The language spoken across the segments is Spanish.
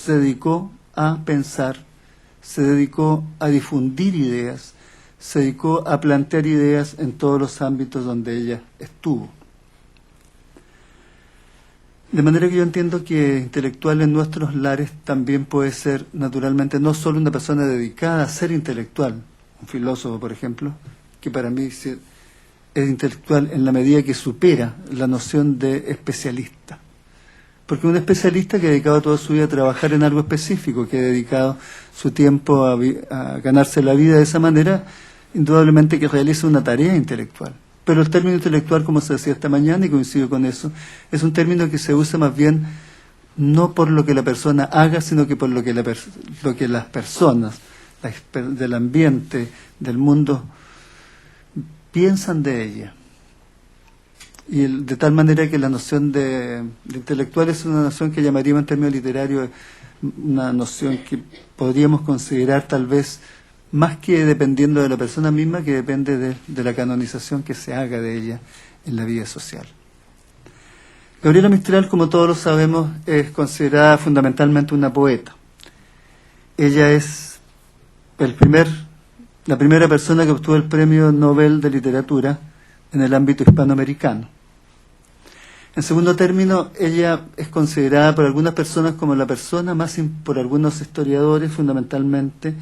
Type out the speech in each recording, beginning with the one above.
se dedicó a pensar, se dedicó a difundir ideas, se dedicó a plantear ideas en todos los ámbitos donde ella estuvo. De manera que yo entiendo que intelectual en nuestros lares también puede ser, naturalmente, no solo una persona dedicada a ser intelectual, un filósofo, por ejemplo, que para mí es intelectual en la medida que supera la noción de especialista. Porque un especialista que ha dedicado toda su vida a trabajar en algo específico, que ha dedicado su tiempo a ganarse la vida de esa manera, indudablemente que realiza una tarea intelectual. Pero el término intelectual, como se decía esta mañana, y coincido con eso, es un término que se usa más bien no por lo que la persona haga, sino que por lo que las personas del ambiente, del mundo, piensan de ella. Y de tal manera que la noción de intelectual es una noción que llamaríamos en términos literarios una noción que podríamos considerar tal vez más que dependiendo de la persona misma, que depende de la canonización que se haga de ella en la vida social. Gabriela Mistral, como todos lo sabemos, es considerada fundamentalmente una poeta. Ella es la primera persona que obtuvo el Premio Nobel de Literatura en el ámbito hispanoamericano. En segundo término, ella es considerada por algunas personas como la persona por algunos historiadores fundamentalmente,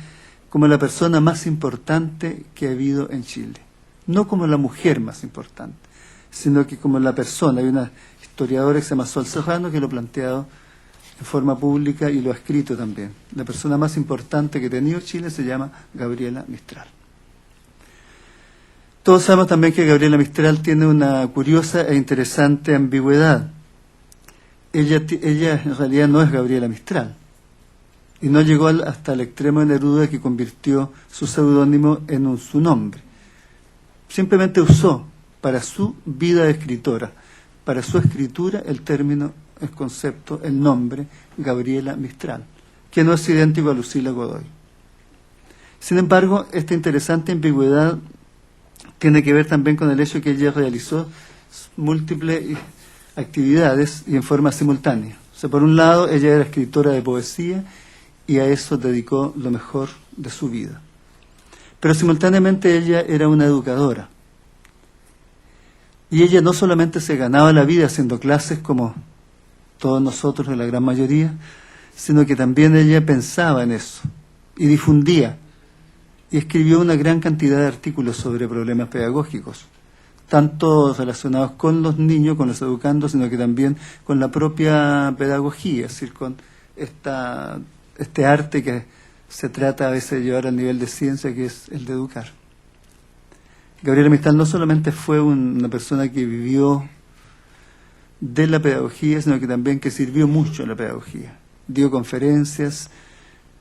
como la persona más importante que ha habido en Chile. No como la mujer más importante, sino que como la persona. Hay una historiadora que se llama Sol Serrano que lo ha planteado en forma pública y lo ha escrito también. La persona más importante que ha tenido Chile se llama Gabriela Mistral. Todos sabemos también que Gabriela Mistral tiene una curiosa e interesante ambigüedad. Ella en realidad no es Gabriela Mistral. Y no llegó hasta el extremo de Neruda, que convirtió su seudónimo en su nombre. Simplemente usó para su vida de escritora, para su escritura, el término, el concepto, el nombre Gabriela Mistral, que no es idéntico a Lucila Godoy. Sin embargo, esta interesante ambigüedad tiene que ver también con el hecho de que ella realizó múltiples actividades y en forma simultánea. O sea, por un lado, ella era escritora de poesía y a eso dedicó lo mejor de su vida. Pero simultáneamente ella era una educadora. Y ella no solamente se ganaba la vida haciendo clases como todos nosotros, la gran mayoría, sino que también ella pensaba en eso y difundía. Y escribió una gran cantidad de artículos sobre problemas pedagógicos, tanto relacionados con los niños, con los educandos, sino que también con la propia pedagogía, es decir, con este arte que se trata a veces de llevar al nivel de ciencia, que es el de educar. Gabriela Mistral no solamente fue una persona que vivió de la pedagogía, sino que también que sirvió mucho en la pedagogía. Dio conferencias,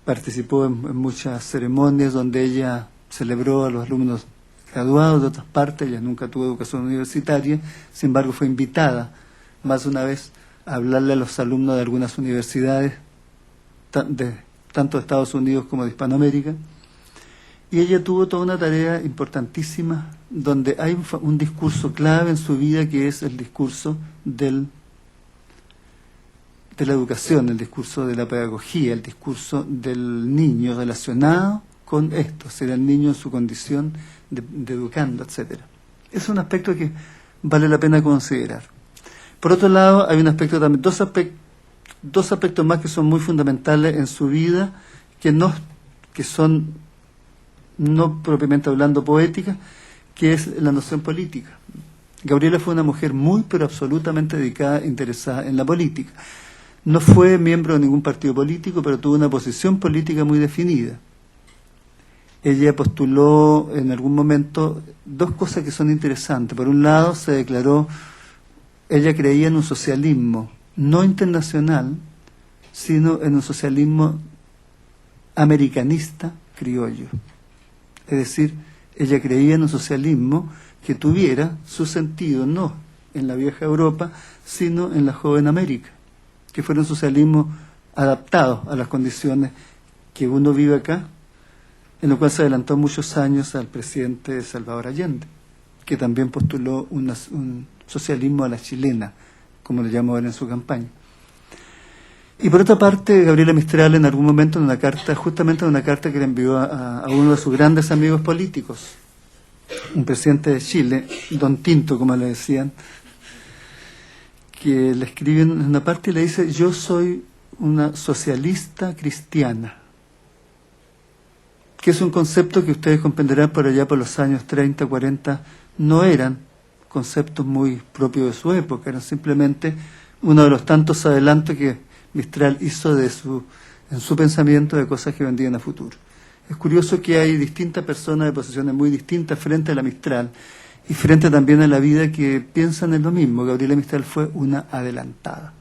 participó en muchas ceremonias donde ella celebró a los alumnos graduados de otras partes. Ella nunca tuvo educación universitaria, sin embargo fue invitada más de una vez a hablarle a los alumnos de algunas universidades, tanto de Estados Unidos como de Hispanoamérica. Y ella tuvo toda una tarea importantísima donde hay un discurso clave en su vida, que es el discurso de la educación, el discurso de la pedagogía, el discurso del niño relacionado con esto, ser el niño en su condición de educando, etc. Es un aspecto que vale la pena considerar. Por otro lado, hay un aspecto también, dos aspectos más que son muy fundamentales en su vida, que son no propiamente hablando poética, que es la noción política. Gabriela fue una mujer muy, pero absolutamente dedicada, interesada en la política. No fue miembro de ningún partido político, pero tuvo una posición política muy definida. Ella postuló en algún momento dos cosas que son interesantes. Por un lado, ella creía en un socialismo no internacional, sino en un socialismo americanista criollo. Es decir, ella creía en un socialismo que tuviera su sentido no en la vieja Europa, sino en la joven América, que fuera un socialismo adaptado a las condiciones que uno vive acá, en lo cual se adelantó muchos años al presidente Salvador Allende, que también postuló un socialismo a la chilena, como le llamó él en su campaña. Y por otra parte, Gabriela Mistral en algún momento en una carta, justamente en una carta que le envió a uno de sus grandes amigos políticos, un presidente de Chile, Don Tinto, como le decían, que le escribe en una parte y le dice: yo soy una socialista cristiana, que es un concepto que ustedes comprenderán por allá por los años 30, 40, no eran conceptos muy propios de su época, eran simplemente uno de los tantos adelantos que Mistral hizo en su pensamiento de cosas que vendrían a futuro. Es curioso que hay distintas personas de posiciones muy distintas frente a la Mistral y frente también a la vida que piensan en lo mismo. Gabriela Mistral fue una adelantada.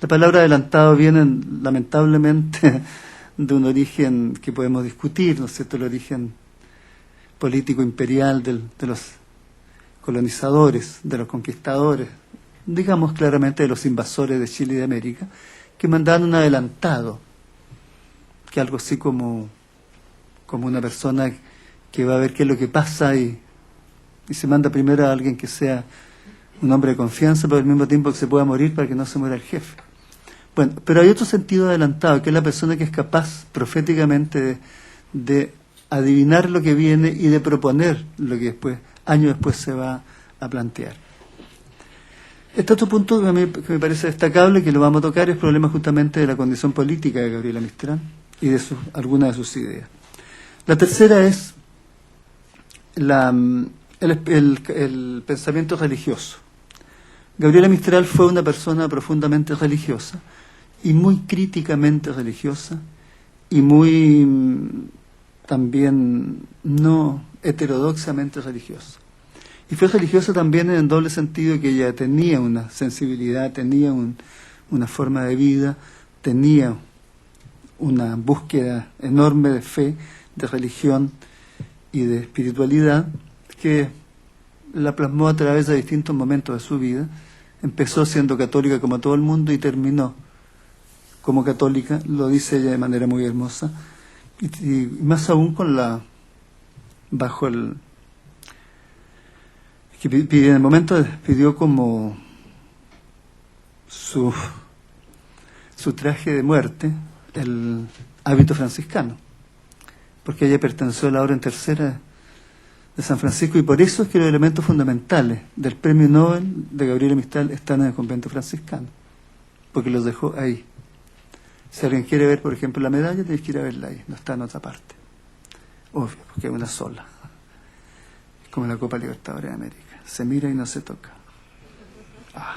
La palabra adelantado viene lamentablemente de un origen que podemos discutir, ¿no es cierto?, el origen político imperial de los colonizadores, de los conquistadores, digamos claramente de los invasores de Chile y de América, que mandaban un adelantado, que algo así como una persona que va a ver qué es lo que pasa y se manda primero a alguien que sea un hombre de confianza, pero al mismo tiempo que se pueda morir para que no se muera el jefe. Bueno, pero hay otro sentido adelantado, que es la persona que es capaz proféticamente de adivinar lo que viene y de proponer lo que después, años después, se va a plantear. Este otro punto que me parece destacable, que lo vamos a tocar, es el problema justamente de la condición política de Gabriela Mistral y de algunas de sus ideas. La tercera es el pensamiento religioso. Gabriela Mistral fue una persona profundamente religiosa y muy críticamente religiosa y muy también no heterodoxamente religiosa. Y fue religiosa también en el doble sentido que ella tenía una sensibilidad, tenía una forma de vida, tenía una búsqueda enorme de fe, de religión y de espiritualidad que la plasmó a través de distintos momentos de su vida. Empezó siendo católica como todo el mundo y terminó como católica, lo dice ella de manera muy hermosa, y más aún bajo el que en el momento pidió como su traje de muerte el hábito franciscano, porque ella perteneció a la Orden Tercera de San Francisco, y por eso es que los elementos fundamentales del premio Nobel de Gabriela Mistral están en el convento franciscano, porque los dejó ahí. Si alguien quiere ver, por ejemplo, la medalla, tienes que ir a verla ahí, no está en otra parte. Obvio, porque es una sola. Es como la Copa Libertadores de América. Se mira y no se toca. Ah.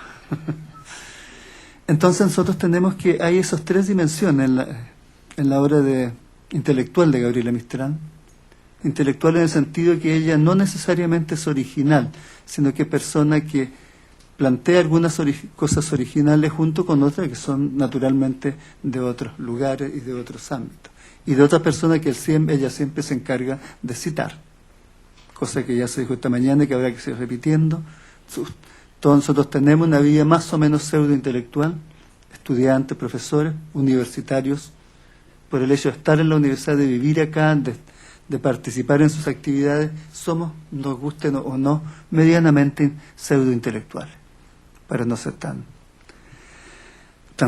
Entonces nosotros tenemos que hay esas tres dimensiones en la obra intelectual de Gabriela Mistral. Intelectual en el sentido que ella no necesariamente es original, sino que es persona que plantea algunas cosas originales junto con otras que son naturalmente de otros lugares y de otros ámbitos. Y de otras personas que ella siempre se encarga de citar. Cosa que ya se dijo esta mañana y que habrá que seguir repitiendo. Todos nosotros tenemos una vida más o menos pseudo-intelectual, estudiantes, profesores, universitarios, por el hecho de estar en la universidad, de vivir acá, de participar en sus actividades, somos, nos gusten o no, medianamente pseudo-intelectuales, para no ser tan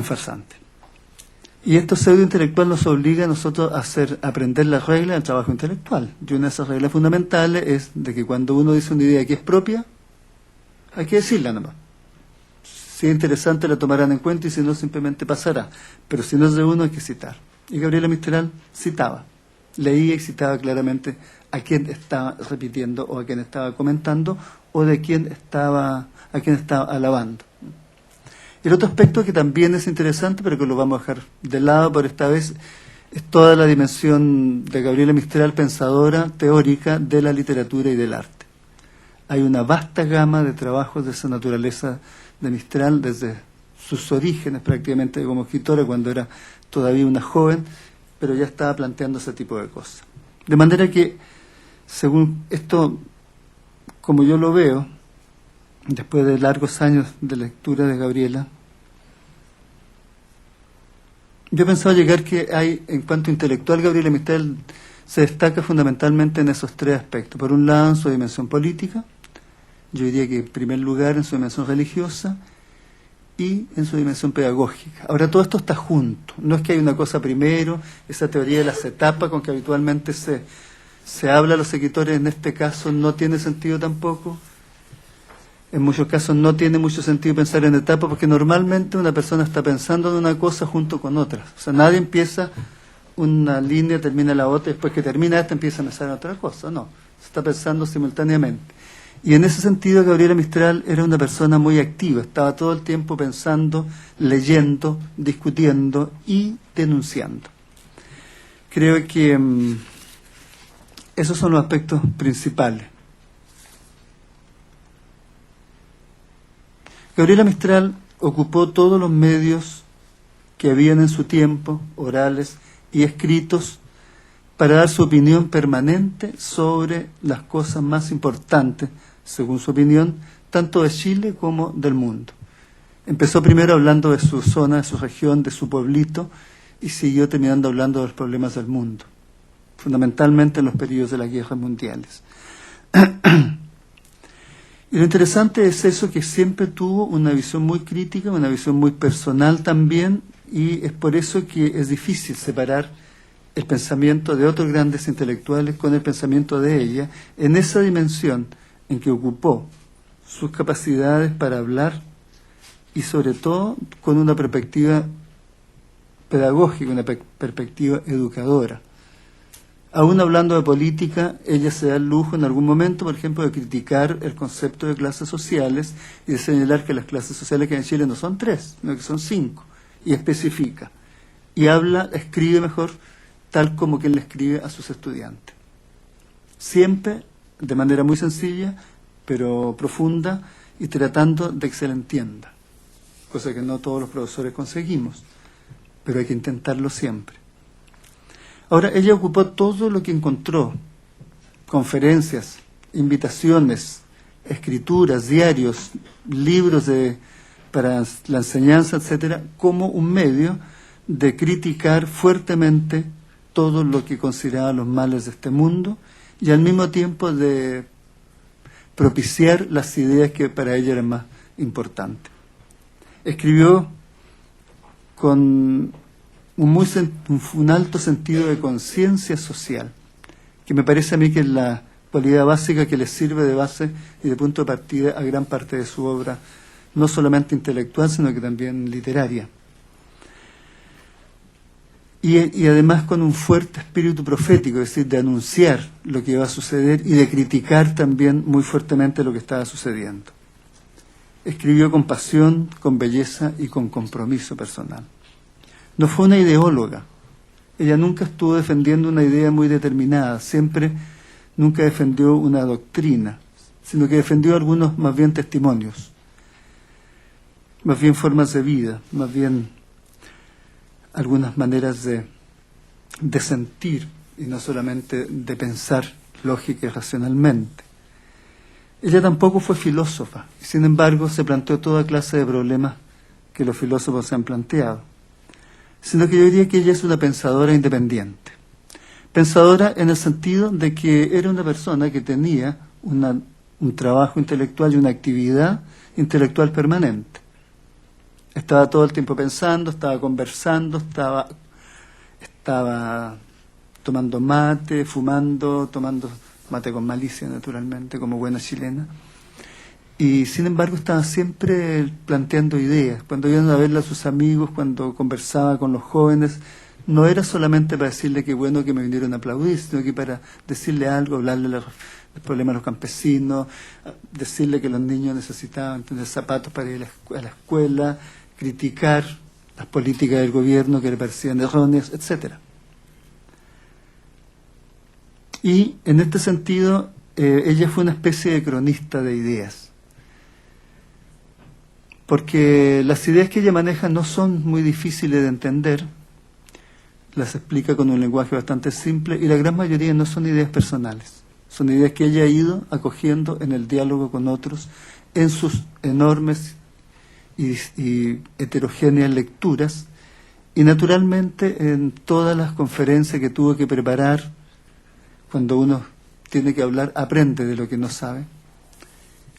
farsantes. Y esto pseudo-intelectual nos obliga a nosotros a aprender las reglas del trabajo intelectual. Y una de esas reglas fundamentales es de que cuando uno dice una idea que es propia, hay que decirla nomás. Si es interesante la tomarán en cuenta y si no simplemente pasará. Pero si no es de uno hay que citar. Y Gabriela Mistral citaba, leía y citaba claramente a quién estaba repitiendo o a quién estaba comentando o a quién estaba alabando. El otro aspecto que también es interesante, pero que lo vamos a dejar de lado por esta vez, es toda la dimensión de Gabriela Mistral, pensadora, teórica de la literatura y del arte. Hay una vasta gama de trabajos de esa naturaleza de Mistral, desde sus orígenes prácticamente como escritora, cuando era todavía una joven, pero ya estaba planteando ese tipo de cosas. De manera que, según esto, como yo lo veo, después de largos años de lectura de Gabriela, yo pensaba llegar que hay, en cuanto intelectual, Gabriela Mistral se destaca fundamentalmente en esos tres aspectos. Por un lado, en su dimensión política, yo diría que en primer lugar en su dimensión religiosa, y en su dimensión pedagógica. Ahora, todo esto está junto. No es que hay una cosa primero, esa teoría de las etapas con que habitualmente se habla a los escritores, en este caso no tiene sentido tampoco. En muchos casos no tiene mucho sentido pensar en etapas, porque normalmente una persona está pensando en una cosa junto con otras. O sea, nadie empieza una línea, termina la otra, y después que termina esta empieza a pensar en otra cosa. No, se está pensando simultáneamente. Y en ese sentido Gabriela Mistral era una persona muy activa, estaba todo el tiempo pensando, leyendo, discutiendo y denunciando. Creo que esos son los aspectos principales. Gabriela Mistral ocupó todos los medios que habían en su tiempo, orales y escritos, para dar su opinión permanente sobre las cosas más importantes, según su opinión, tanto de Chile como del mundo. Empezó primero hablando de su zona, de su región, de su pueblito, y siguió terminando hablando de los problemas del mundo, fundamentalmente en los periodos de las guerras mundiales. Y lo interesante es eso, que siempre tuvo una visión muy crítica, una visión muy personal también, y es por eso que es difícil separar el pensamiento de otros grandes intelectuales con el pensamiento de ella, en esa dimensión en que ocupó sus capacidades para hablar y sobre todo con una perspectiva pedagógica, una perspectiva educadora. Aún hablando de política, ella se da el lujo en algún momento, por ejemplo, de criticar el concepto de clases sociales y de señalar que las clases sociales que hay en Chile no son 3, sino que son 5, y especifica. Y habla, escribe mejor, tal como quien le escribe a sus estudiantes. Siempre de manera muy sencilla, pero profunda, y tratando de que se la entienda, cosa que no todos los profesores conseguimos, pero hay que intentarlo siempre. Ahora, ella ocupó todo lo que encontró, conferencias, invitaciones, escrituras, diarios, libros para la enseñanza, etcétera, como un medio de criticar fuertemente todo lo que consideraba los males de este mundo y al mismo tiempo de propiciar las ideas que para ella eran más importantes. Escribió con un alto sentido de conciencia social, que me parece a mí que es la cualidad básica que le sirve de base y de punto de partida a gran parte de su obra, no solamente intelectual, sino que también literaria. Y además con un fuerte espíritu profético, es decir, de anunciar lo que iba a suceder y de criticar también muy fuertemente lo que estaba sucediendo. Escribió con pasión, con belleza y con compromiso personal. No fue una ideóloga. Ella nunca estuvo defendiendo una idea muy determinada, nunca defendió una doctrina, sino que defendió algunos más bien testimonios, más bien formas de vida, más bien algunas maneras de sentir y no solamente de pensar lógica y racionalmente. Ella tampoco fue filósofa, y sin embargo se planteó toda clase de problemas que los filósofos se han planteado, sino que yo diría que ella es una pensadora independiente. Pensadora en el sentido de que era una persona que tenía un trabajo intelectual y una actividad intelectual permanente. Estaba todo el tiempo pensando, estaba conversando, estaba tomando mate, fumando, tomando mate con malicia, naturalmente, como buena chilena. Y sin embargo estaba siempre planteando ideas. Cuando iban a verla a sus amigos, cuando conversaba con los jóvenes, no era solamente para decirle que bueno que me vinieron a aplaudir, sino que para decirle algo, hablarle del problema de los campesinos, decirle que los niños necesitaban tener zapatos para ir a la escuela, criticar las políticas del gobierno que le parecían erróneas, etcétera. Y en este sentido, ella fue una especie de cronista de ideas, porque las ideas que ella maneja no son muy difíciles de entender, las explica con un lenguaje bastante simple, y la gran mayoría no son ideas personales, son ideas que ella ha ido acogiendo en el diálogo con otros, en sus enormes y heterogéneas lecturas, y naturalmente en todas las conferencias que tuvo que preparar. Cuando uno tiene que hablar, aprende de lo que no sabe.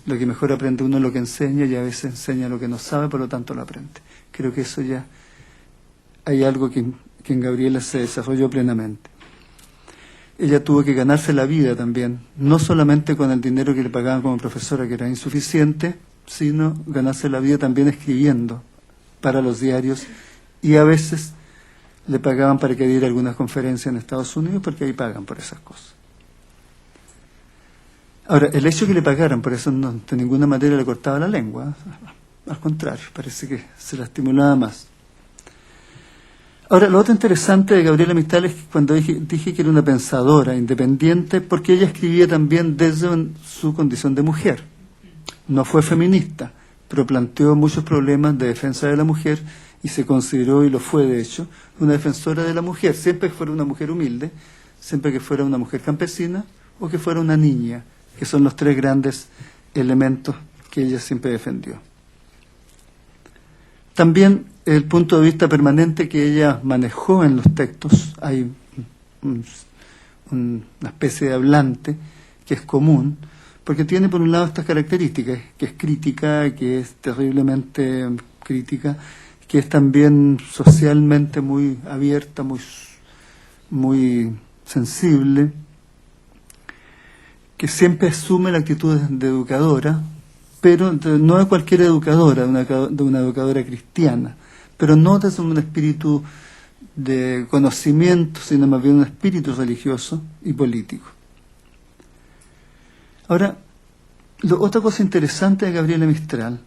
Lo que mejor aprende uno es lo que enseña, y a veces enseña lo que no sabe, por lo tanto lo aprende. Creo que eso ya hay algo que en Gabriela se desarrolló plenamente. Ella tuvo que ganarse la vida también, no solamente con el dinero que le pagaban como profesora, que era insuficiente, sino ganarse la vida también escribiendo para los diarios, y a veces le pagaban para que diera algunas conferencias en Estados Unidos, porque ahí pagan por esas cosas. Ahora, el hecho de que le pagaran por eso no, de ninguna manera le cortaba la lengua, al contrario, parece que se la estimulaba más. Ahora, lo otro interesante de Gabriela Mistral es que cuando dije que era una pensadora independiente, porque ella escribía también desde su condición de mujer. No fue feminista, pero planteó muchos problemas de defensa de la mujer y se consideró, y lo fue de hecho, una defensora de la mujer, siempre que fuera una mujer humilde, siempre que fuera una mujer campesina o que fuera una niña, que son los tres grandes elementos que ella siempre defendió. También el punto de vista permanente que ella manejó en los textos, hay una especie de hablante que es común, porque tiene por un lado estas características, que es crítica, que es terriblemente crítica, que es también socialmente muy abierta, muy sensible, que siempre asume la actitud de educadora, pero no de cualquier educadora, de una educadora cristiana, pero no desde un espíritu de conocimiento, sino más bien un espíritu religioso y político. Ahora, otra cosa interesante de Gabriela Mistral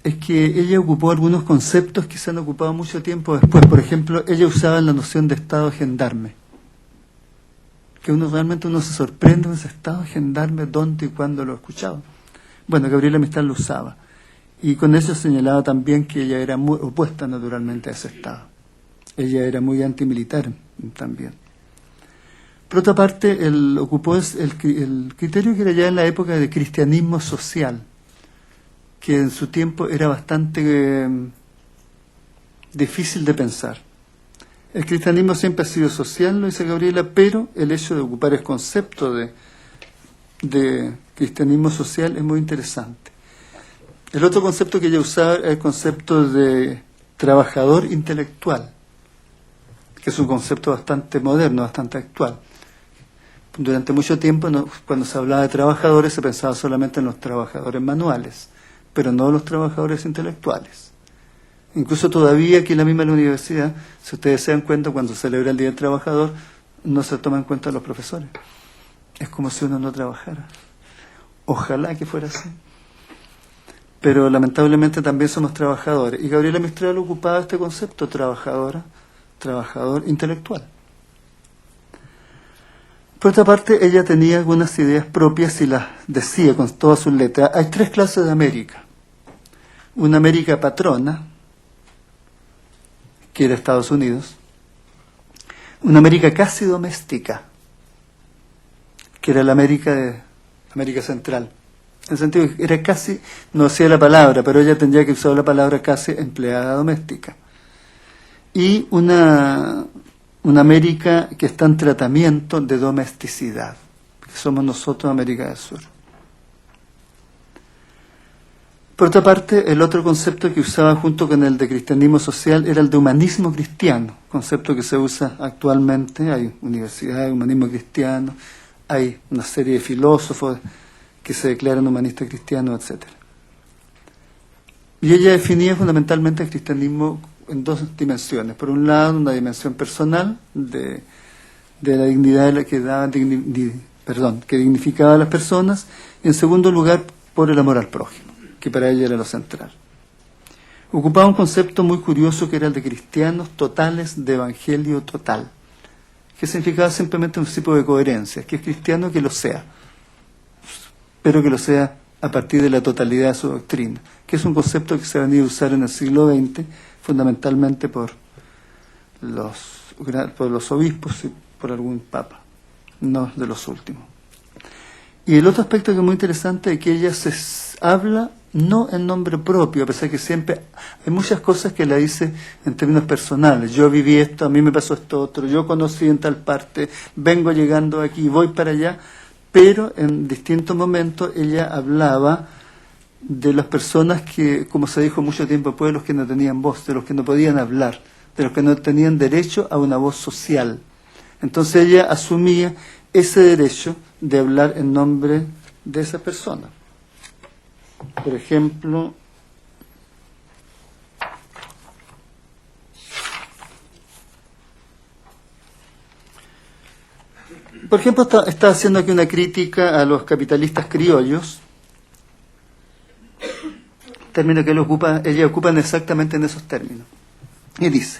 es que ella ocupó algunos conceptos que se han ocupado mucho tiempo después. Por ejemplo, ella usaba la noción de estado gendarme, que realmente uno se sorprende en ese estado gendarme, dónde y cuándo lo ha escuchado. Bueno, Gabriela Mistral lo usaba, y con eso señalaba también que ella era muy opuesta naturalmente a ese estado. Ella era muy antimilitar también. Por otra parte, él ocupó el criterio que era ya en la época de cristianismo social, que en su tiempo era bastante difícil de pensar. El cristianismo siempre ha sido social, lo dice Gabriela, pero el hecho de ocupar el concepto de cristianismo social es muy interesante. El otro concepto que ella usaba es el concepto de trabajador intelectual, que es un concepto bastante moderno, bastante actual. Durante mucho tiempo, cuando se hablaba de trabajadores, se pensaba solamente en los trabajadores manuales, pero no los trabajadores intelectuales. Incluso todavía aquí en la misma universidad, si ustedes se dan cuenta, cuando se celebra el Día del Trabajador, no se toman en cuenta a los profesores. Es como si uno no trabajara. Ojalá que fuera así. Pero lamentablemente también somos trabajadores. Y Gabriela Mistral ocupaba este concepto, trabajador intelectual. Por otra parte, ella tenía algunas ideas propias y las decía con todas sus letras. Hay tres clases de América. Una América patrona, que era Estados Unidos. Una América casi doméstica, que era la América Central. En el sentido que era casi, no decía la palabra, pero ella tendría que usar la palabra casi empleada doméstica. Y una América que está en tratamiento de domesticidad, que somos nosotros, América del Sur. Por otra parte, el otro concepto que usaba junto con el de cristianismo social era el de humanismo cristiano, concepto que se usa actualmente. Hay universidades de humanismo cristiano, hay una serie de filósofos que se declaran humanistas cristianos, etc. Y ella definía fundamentalmente el cristianismo en dos dimensiones. Por un lado, una dimensión personal de la dignidad que dignificaba a las personas, y en segundo lugar, por el amor al prójimo, que para ella era lo central. Ocupaba un concepto muy curioso que era el de cristianos totales, de evangelio total, que significaba simplemente un tipo de coherencia, que es cristiano que lo sea, pero que lo sea a partir de la totalidad de su doctrina, que es un concepto que se ha venido a usar en el siglo XX, fundamentalmente por los obispos y por algún papa, no de los últimos. Y el otro aspecto que es muy interesante es que ella se habla no en nombre propio, a pesar que siempre hay muchas cosas que la dice en términos personales. Yo viví esto, a mí me pasó esto otro, yo conocí en tal parte, vengo llegando aquí, voy para allá, pero en distintos momentos ella hablaba de las personas que, como se dijo mucho tiempo, pueblos que no tenían voz, de los que no podían hablar, de los que no tenían derecho a una voz social. Entonces ella asumía ese derecho de hablar en nombre de esa persona. Por ejemplo, está haciendo aquí una crítica a los capitalistas criollos, término que ella ocupan exactamente en esos términos. Y dice,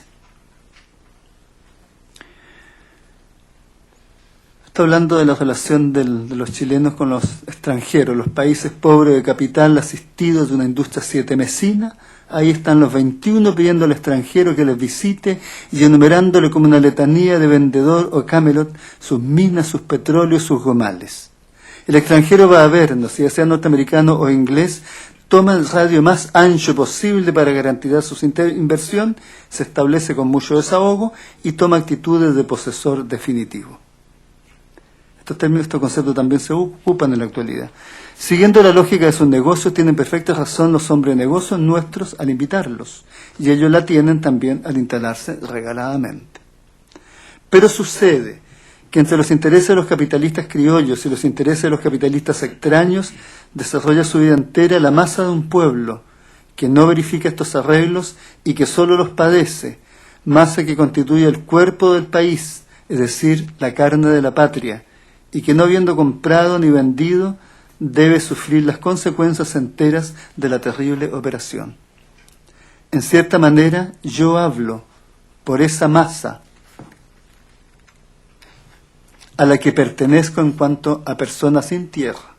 está hablando de la relación de los chilenos con los extranjeros, los países pobres de capital asistidos de una industria sietemesina. Ahí están los 21 pidiendo al extranjero que les visite y enumerándole como una letanía de vendedor o Camelot sus minas, sus petróleos, sus gomales. El extranjero va a vernos, si sea norteamericano o inglés, toma el radio más ancho posible para garantizar su inversión, se establece con mucho desahogo y toma actitudes de posesor definitivo. Estos conceptos también se ocupan en la actualidad. Siguiendo la lógica de sus negocios, tienen perfecta razón los hombres de negocios nuestros al invitarlos, y ellos la tienen también al instalarse regaladamente. Pero sucede que entre los intereses de los capitalistas criollos y los intereses de los capitalistas extraños desarrolla su vida entera la masa de un pueblo que no verifica estos arreglos y que solo los padece, masa que constituye el cuerpo del país, es decir, la carne de la patria, y que no habiendo comprado ni vendido, debe sufrir las consecuencias enteras de la terrible operación. En cierta manera, yo hablo por esa masa a la que pertenezco en cuanto a persona sin tierra,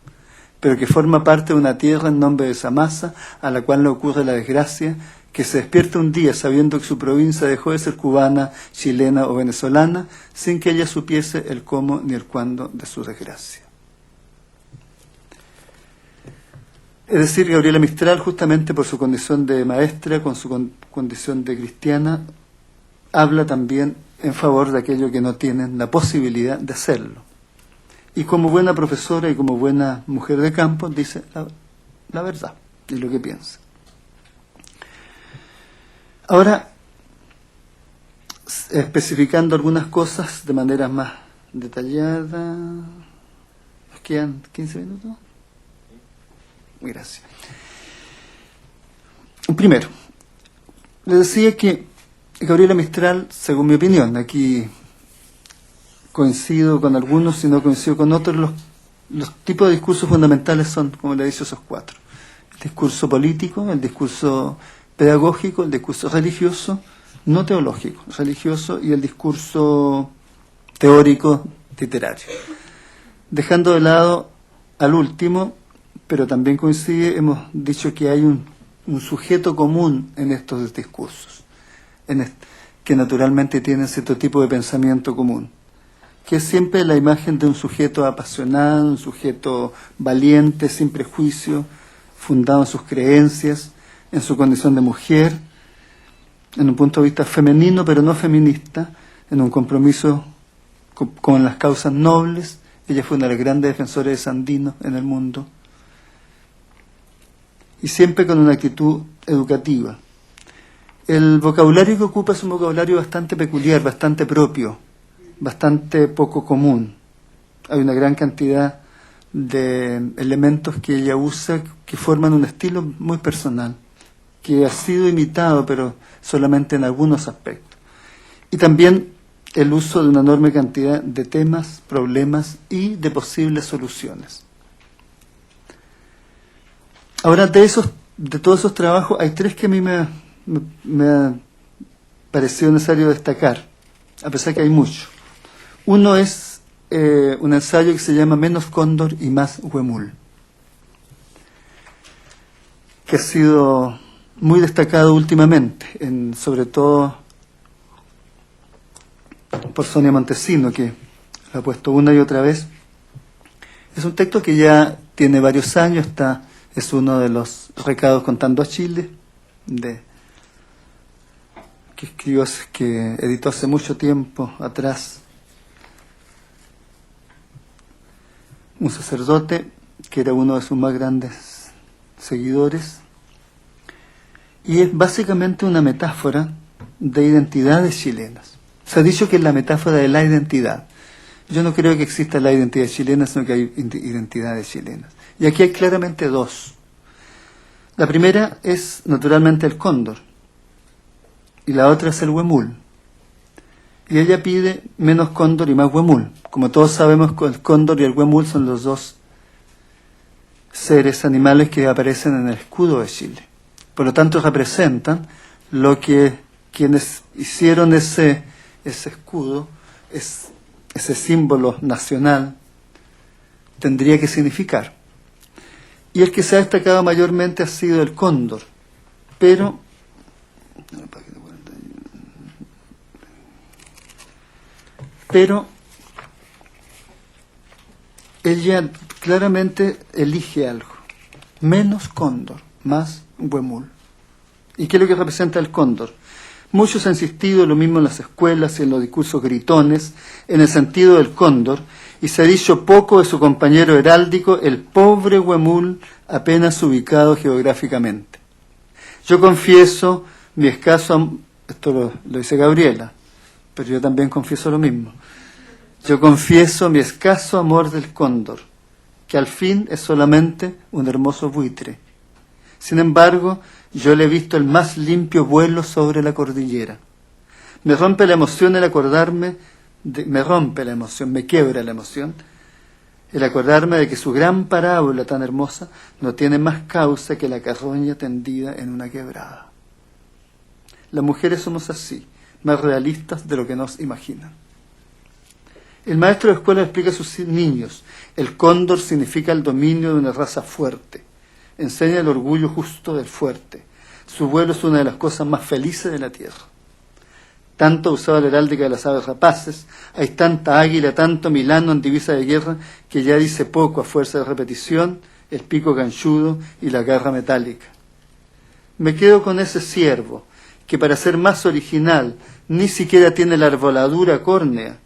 pero que forma parte de una tierra en nombre de esa masa a la cual le ocurre la desgracia que se despierta un día sabiendo que su provincia dejó de ser cubana, chilena o venezolana, sin que ella supiese el cómo ni el cuándo de su desgracia. Es decir, Gabriela Mistral, justamente por su condición de maestra, con su condición de cristiana, habla también en favor de aquellos que no tienen la posibilidad de hacerlo. Y como buena profesora y como buena mujer de campo, dice la verdad y lo que piensa. Ahora, especificando algunas cosas de manera más detallada. ¿Nos quedan 15 minutos? Gracias. Primero, les decía que Gabriela Mistral, según mi opinión, aquí coincido con algunos y no coincido con otros, los tipos de discursos fundamentales son, como le he dicho, esos cuatro. El discurso político, el discurso pedagógico, el discurso religioso, no teológico, religioso, y el discurso teórico, literario. Dejando de lado al último, pero también coincide, hemos dicho que hay un sujeto común en estos discursos, que naturalmente tienen cierto tipo de pensamiento común, que es siempre la imagen de un sujeto apasionado, un sujeto valiente, sin prejuicio, fundado en sus creencias, en su condición de mujer, en un punto de vista femenino pero no feminista, en un compromiso con las causas nobles. Ella fue una de las grandes defensoras de Sandino en el mundo, y siempre con una actitud educativa. El vocabulario que ocupa es un vocabulario bastante peculiar, bastante propio, bastante poco común. Hay una gran cantidad de elementos que ella usa que forman un estilo muy personal, que ha sido imitado, pero solamente en algunos aspectos. Y también el uso de una enorme cantidad de temas, problemas y de posibles soluciones. Ahora, de todos esos trabajos, hay tres que a mí me ha parecido necesario destacar, a pesar que hay muchos. Uno es un ensayo que se llama Menos cóndor y más huemul, que ha sido muy destacado últimamente, sobre todo por Sonia Montesino, que lo ha puesto una y otra vez. Es un texto que ya tiene varios años, es uno de los recados contando a Chile, que editó hace mucho tiempo atrás un sacerdote que era uno de sus más grandes seguidores, y es básicamente una metáfora de identidades chilenas. Se ha dicho que es la metáfora de la identidad. Yo no creo que exista la identidad chilena, sino que hay identidades chilenas. Y aquí hay claramente dos. La primera es naturalmente el cóndor, y la otra es el huemul. Y ella pide menos cóndor y más huemul. Como todos sabemos, el cóndor y el huemul son los dos seres animales que aparecen en el escudo de Chile. Por lo tanto, representan lo que quienes hicieron ese escudo, ese símbolo nacional, tendría que significar. Y el que se ha destacado mayormente ha sido el cóndor, pero ella claramente elige algo: menos cóndor, más huemul. ¿Y qué es lo que representa el cóndor? Muchos han insistido lo mismo en las escuelas y en los discursos gritones, en el sentido del cóndor, y se ha dicho poco de su compañero heráldico, el pobre huemul, apenas ubicado geográficamente. Yo confieso mi escaso, esto lo dice Gabriela, pero yo también confieso lo mismo. Yo confieso mi escaso amor del cóndor, que al fin es solamente un hermoso buitre. Sin embargo, yo le he visto el más limpio vuelo sobre la cordillera. Me rompe la emoción el acordarme, me quiebra la emoción, el acordarme de que su gran parábola tan hermosa no tiene más causa que la carroña tendida en una quebrada. Las mujeres somos así, más realistas de lo que nos imaginan. El maestro de escuela explica a sus niños: el cóndor significa el dominio de una raza fuerte. Enseña el orgullo justo del fuerte. Su vuelo es una de las cosas más felices de la tierra. Tanto usaba la heráldica de las aves rapaces, hay tanta águila, tanto milano en divisa de guerra, que ya dice poco a fuerza de repetición, el pico ganchudo y la garra metálica. Me quedo con ese ciervo, que para ser más original, ni siquiera tiene la arboladura córnea,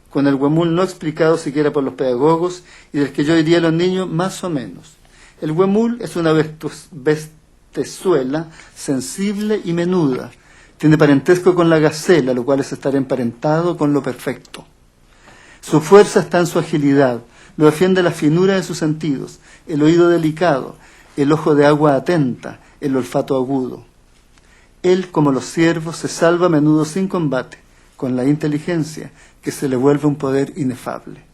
con el huemul no explicado siquiera por los pedagogos, y del que yo diría a los niños más o menos. El huemul es una bestezuela sensible y menuda. Tiene parentesco con la gacela, lo cual es estar emparentado con lo perfecto. Su fuerza está en su agilidad, lo defiende la finura de sus sentidos, el oído delicado, el ojo de agua atenta, el olfato agudo. Él, como los ciervos, se salva a menudo sin combate, con la inteligencia, que se le vuelve un poder inefable.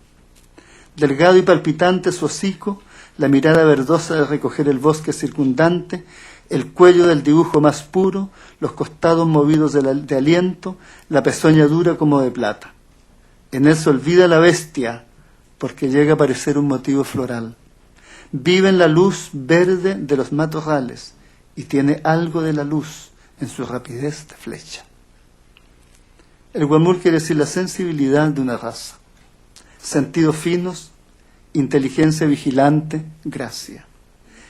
Delgado y palpitante su hocico, la mirada verdosa de recoger el bosque circundante, el cuello del dibujo más puro, los costados movidos de aliento, la pezoña dura como de plata. En él se olvida la bestia, porque llega a parecer un motivo floral. Vive en la luz verde de los matorrales y tiene algo de la luz en su rapidez de flecha. El huemul quiere decir la sensibilidad de una raza, sentidos finos, inteligencia vigilante, gracia.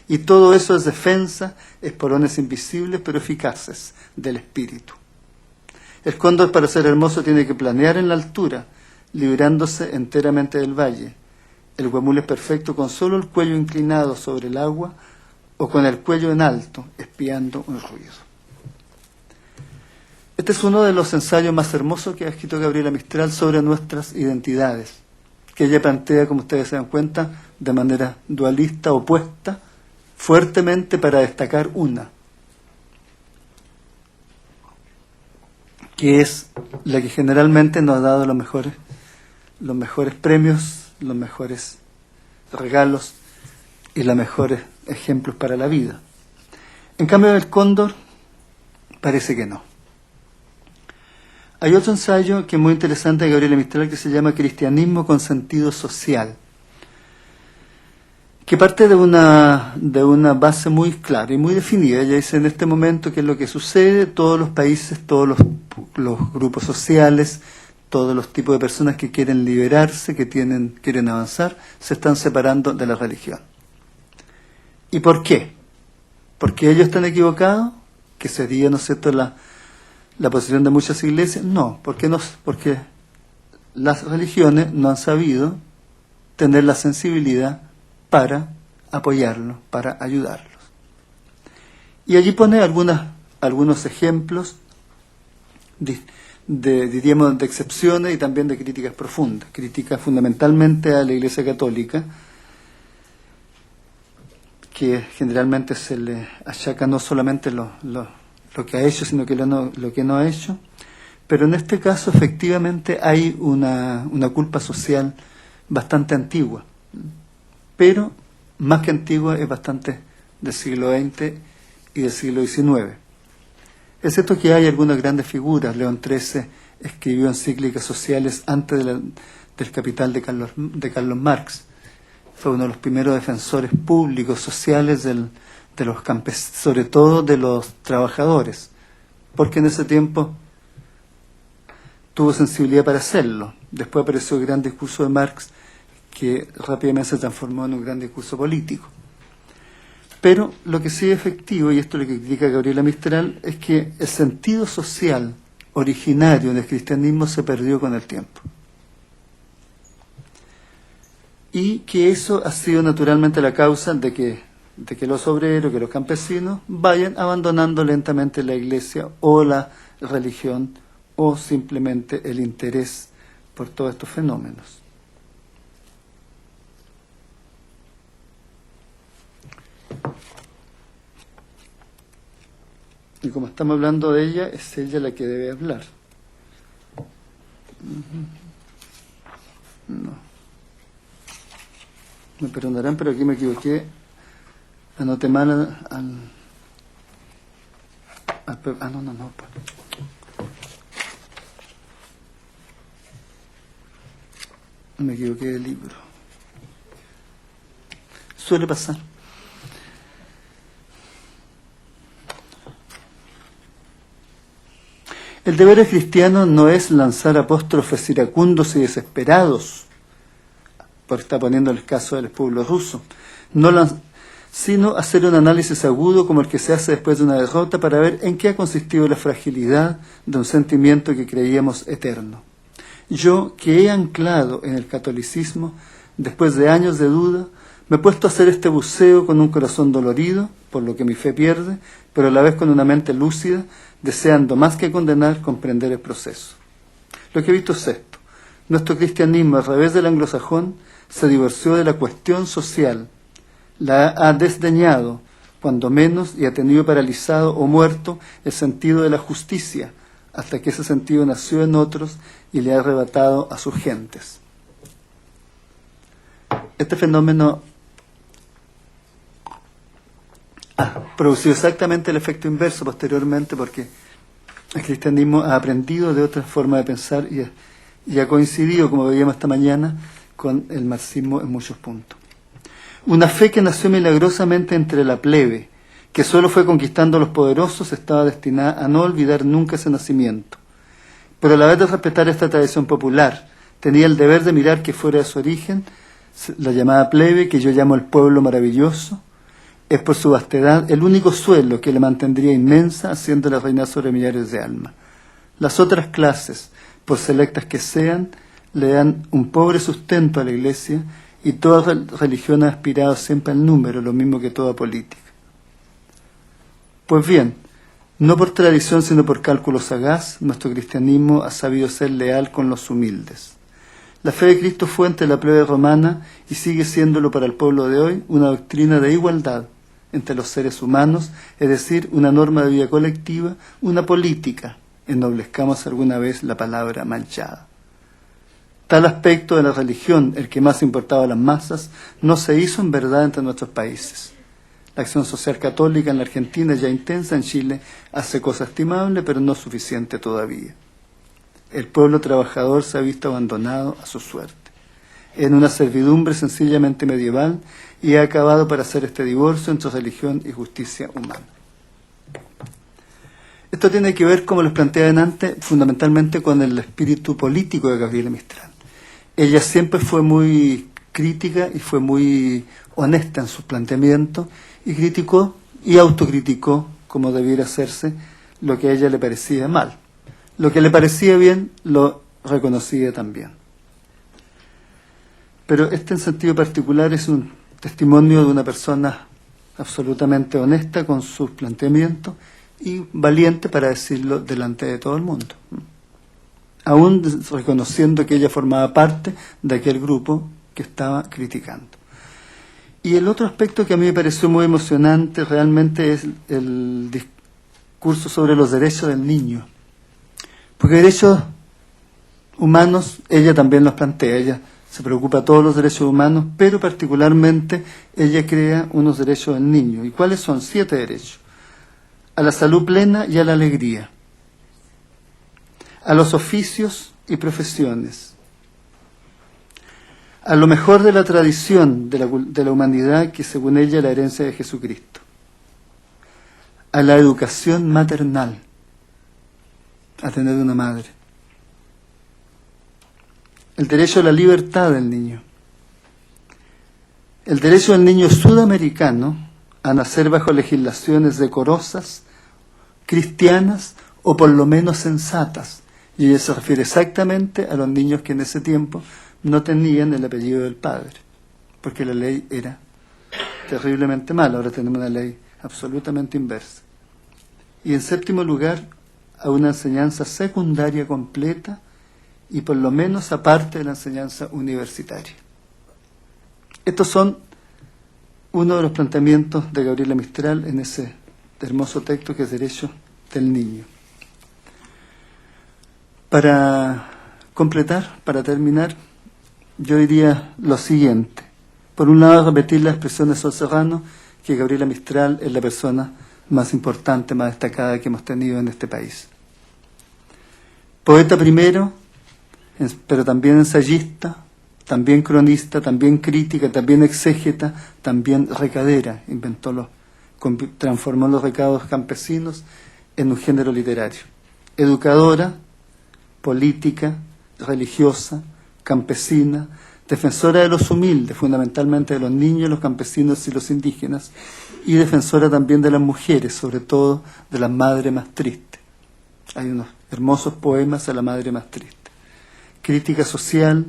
Y todo eso es defensa, espolones invisibles pero eficaces del espíritu. El cóndor, para ser hermoso, tiene que planear en la altura, librándose enteramente del valle. El huemul es perfecto con solo el cuello inclinado sobre el agua o con el cuello en alto, espiando un ruido. Este es uno de los ensayos más hermosos que ha escrito Gabriela Mistral sobre nuestras identidades, que ella plantea, como ustedes se dan cuenta, de manera dualista, opuesta, fuertemente para destacar una, que es la que generalmente nos ha dado los mejores premios, los mejores regalos y los mejores ejemplos para la vida. En cambio, el cóndor parece que no. Hay otro ensayo que es muy interesante de Gabriela Mistral, que se llama Cristianismo con sentido social, que parte de una base muy clara y muy definida. Ella dice: en este momento, ¿qué es lo que sucede? Todos los países, todos los grupos sociales, todos los tipos de personas que quieren liberarse, que quieren avanzar, se están separando de la religión. ¿Y por qué? ¿Porque ellos están equivocados? Que sería, ¿no es cierto?, la posición de muchas iglesias. No, porque las religiones no han sabido tener la sensibilidad para apoyarlos, para ayudarlos. Y allí pone algunos ejemplos diríamos, de excepciones y también de críticas profundas. Críticas fundamentalmente a la Iglesia Católica, que generalmente se le achaca no solamente lo que ha hecho, sino que lo que no ha hecho. Pero en este caso, efectivamente, hay una culpa social bastante antigua. Pero, más que antigua, es bastante del siglo XX y del siglo XIX. Es cierto que hay algunas grandes figuras. León XIII escribió encíclicas sociales antes del Capital de Carlos Marx. Fue uno de los primeros defensores públicos, sociales de los campesinos, sobre todo de los trabajadores, porque en ese tiempo tuvo sensibilidad para hacerlo. Después apareció el gran discurso de Marx, que rápidamente se transformó en un gran discurso político. Pero lo que sí es efectivo, y esto es lo que critica Gabriela Mistral, es que el sentido social originario del cristianismo se perdió con el tiempo. Y que eso ha sido naturalmente la causa de que los obreros, que los campesinos vayan abandonando lentamente la iglesia o la religión o simplemente el interés por todos estos fenómenos. Y como estamos hablando de ella, es ella la que debe hablar. No. Me perdonarán, pero aquí me equivoqué. Anoté mal no. Pues. Me equivoqué del libro. Suele pasar. El deber cristiano no es lanzar apóstrofes iracundos y desesperados, porque está poniendo el caso del pueblo ruso, sino hacer un análisis agudo como el que se hace después de una derrota para ver en qué ha consistido la fragilidad de un sentimiento que creíamos eterno. Yo, que he anclado en el catolicismo, después de años de duda, me he puesto a hacer este buceo con un corazón dolorido, por lo que mi fe pierde, pero a la vez con una mente lúcida, deseando más que condenar, comprender el proceso. Lo que he visto es esto. Nuestro cristianismo, al revés del anglosajón, se divorció de la cuestión social, la ha desdeñado, cuando menos, y ha tenido paralizado o muerto el sentido de la justicia, hasta que ese sentido nació en otros y le ha arrebatado a sus gentes. Este fenómeno ha producido exactamente el efecto inverso posteriormente, porque el cristianismo ha aprendido de otra forma de pensar y ha coincidido, como veíamos esta mañana, con el marxismo en muchos puntos. Una fe que nació milagrosamente entre la plebe, que solo fue conquistando a los poderosos, estaba destinada a no olvidar nunca ese nacimiento. Pero a la vez de respetar esta tradición popular, tenía el deber de mirar que fuera de su origen, la llamada plebe, que yo llamo el pueblo maravilloso, es por su vastedad el único suelo que le mantendría inmensa, haciéndola reinar sobre millares de almas. Las otras clases, por selectas que sean, le dan un pobre sustento a la Iglesia, y toda religión ha aspirado siempre al número, lo mismo que toda política. Pues bien, no por tradición sino por cálculo sagaz, nuestro cristianismo ha sabido ser leal con los humildes. La fe de Cristo fue ante la plebe romana, y sigue siéndolo para el pueblo de hoy, una doctrina de igualdad entre los seres humanos, es decir, una norma de vida colectiva, una política, ennoblezcamos alguna vez la palabra manchada. Tal aspecto de la religión, el que más importaba a las masas, no se hizo en verdad entre nuestros países. La acción social católica en la Argentina, ya intensa, en Chile hace cosa estimable, pero no suficiente todavía. El pueblo trabajador se ha visto abandonado a su suerte, en una servidumbre sencillamente medieval, y ha acabado para hacer este divorcio entre religión y justicia humana. Esto tiene que ver, como les planteé antes, fundamentalmente con el espíritu político de Gabriela Mistral. Ella siempre fue muy crítica y fue muy honesta en sus planteamientos, y criticó y autocriticó, como debiera hacerse, lo que a ella le parecía mal. Lo que le parecía bien lo reconocía también. Pero este en sentido particular es un testimonio de una persona absolutamente honesta con sus planteamientos y valiente para decirlo delante de todo el mundo, aún reconociendo que ella formaba parte de aquel grupo que estaba criticando. Y el otro aspecto que a mí me pareció muy emocionante realmente es el discurso sobre los derechos del niño, porque derechos humanos ella también los plantea, ella se preocupa de todos los derechos humanos, pero particularmente ella crea unos derechos del niño. ¿Y cuáles son? 7 derechos. A la salud plena y a la alegría, a los oficios y profesiones, a lo mejor de la tradición de la humanidad, que según ella es la herencia de Jesucristo, a la educación maternal, a tener una madre, el derecho a la libertad del niño, el derecho del niño sudamericano a nacer bajo legislaciones decorosas, cristianas o por lo menos sensatas, y ella se refiere exactamente a los niños que en ese tiempo no tenían el apellido del padre, porque la ley era terriblemente mala. Ahora tenemos una ley absolutamente inversa. Y en séptimo lugar, a una enseñanza secundaria completa y por lo menos aparte de la enseñanza universitaria. Estos son uno de los planteamientos de Gabriela Mistral en ese hermoso texto que es Derecho del Niño. Para completar, para terminar, yo diría lo siguiente. Por un lado, repetir la expresión de Sol Serrano, que Gabriela Mistral es la persona más importante, más destacada que hemos tenido en este país. Poeta primero, pero también ensayista, también cronista, también crítica, también exégeta, también recadera. Transformó los recados campesinos en un género literario. Educadora, política, religiosa, campesina, defensora de los humildes, fundamentalmente de los niños, los campesinos y los indígenas, y defensora también de las mujeres, sobre todo de la madre más triste. Hay unos hermosos poemas a la madre más triste. Crítica social,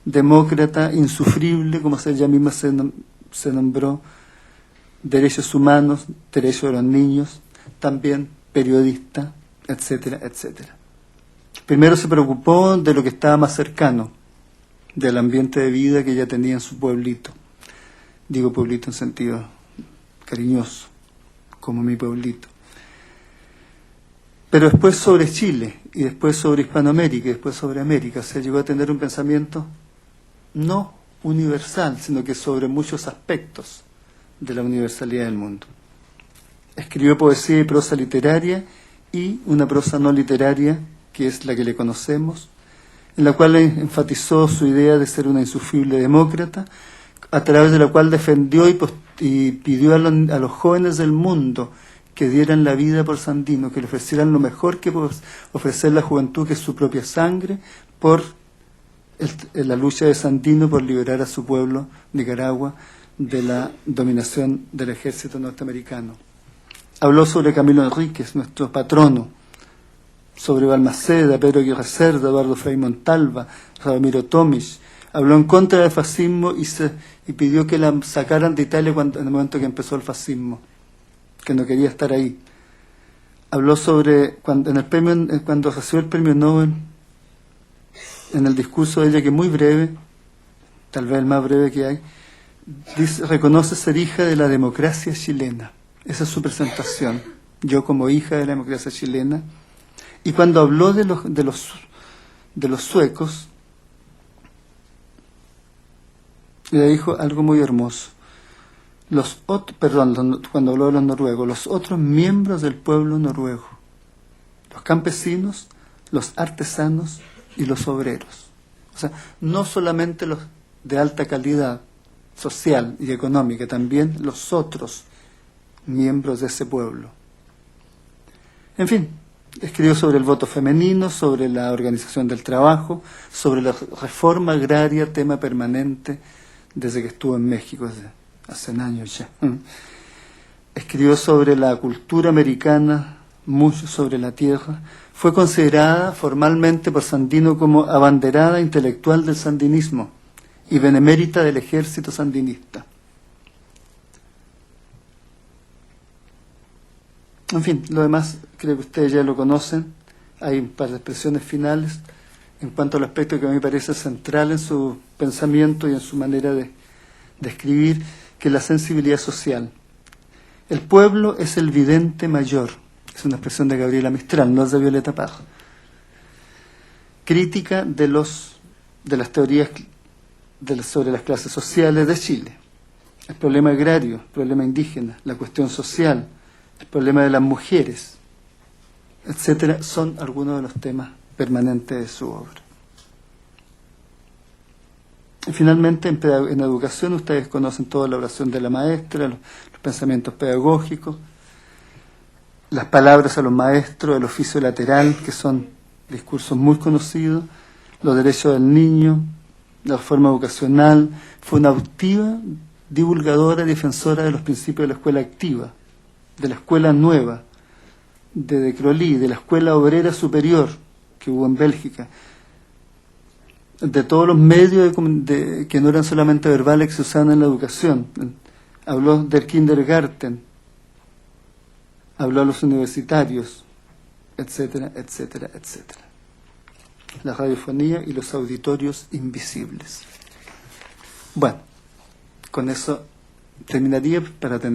demócrata, insufrible, como ella misma se nombró, derechos humanos, derechos de los niños, también periodista, etcétera, etcétera. Primero se preocupó de lo que estaba más cercano, del ambiente de vida que ella tenía en su pueblito. Digo pueblito en sentido cariñoso, como mi pueblito. Pero después sobre Chile, y después sobre Hispanoamérica, y después sobre América. O sea, llegó a tener un pensamiento no universal, sino que sobre muchos aspectos de la universalidad del mundo. Escribió poesía y prosa literaria y una prosa no literaria, que es la que le conocemos, en la cual enfatizó su idea de ser una insufrible demócrata, a través de la cual defendió y pidió a los jóvenes del mundo que dieran la vida por Sandino, que le ofrecieran lo mejor que puede ofrecer la juventud, que es su propia sangre, por la lucha de Sandino por liberar a su pueblo, Nicaragua, de la dominación del ejército norteamericano. Habló sobre Camilo Enríquez, nuestro patrono, sobre Balmaceda, Pedro Aguirre Cerda, Eduardo Frei Montalva, Ramiro Tomic. Habló en contra del fascismo y pidió que la sacaran de Italia en el momento que empezó el fascismo, que no quería estar ahí. Habló sobre, cuando recibió el premio Nobel, en el discurso de ella, que es muy breve, tal vez el más breve que hay, reconoce ser hija de la democracia chilena. Esa es su presentación. Yo como hija de la democracia chilena. Y cuando habló de los suecos, le dijo algo muy hermoso. Cuando habló de los noruegos, los otros miembros del pueblo noruego, los campesinos, los artesanos y los obreros. O sea, no solamente los de alta calidad social y económica, también los otros miembros de ese pueblo. En fin, escribió sobre el voto femenino, sobre la organización del trabajo, sobre la reforma agraria, tema permanente desde que estuvo en México, desde hace años ya. Escribió sobre la cultura americana, mucho sobre la tierra. Fue considerada formalmente por Sandino como abanderada intelectual del sandinismo y benemérita del ejército sandinista. En fin, lo demás creo que ustedes ya lo conocen. Hay un par de expresiones finales en cuanto al aspecto que a mí me parece central en su pensamiento y en su manera de escribir, que es la sensibilidad social. El pueblo es el vidente mayor, es una expresión de Gabriela Mistral, no es de Violeta Parra. Crítica de las teorías sobre las clases sociales de Chile. El problema agrario, el problema indígena, la cuestión social, el problema de las mujeres, etcétera, son algunos de los temas permanentes de su obra. Y finalmente, en educación, ustedes conocen toda la oración de la maestra, los pensamientos pedagógicos, las palabras a los maestros, el oficio lateral, que son discursos muy conocidos, los derechos del niño, la forma educacional. Fue una activa divulgadora y defensora de los principios de la escuela activa, de la escuela nueva, de Crolí, de la escuela obrera superior que hubo en Bélgica, de todos los medios que no eran solamente verbales que se usaban en la educación. Habló del kindergarten, habló a los universitarios, etcétera, etcétera, etcétera. La radiofonía y los auditorios invisibles. Bueno, con eso terminaría para tener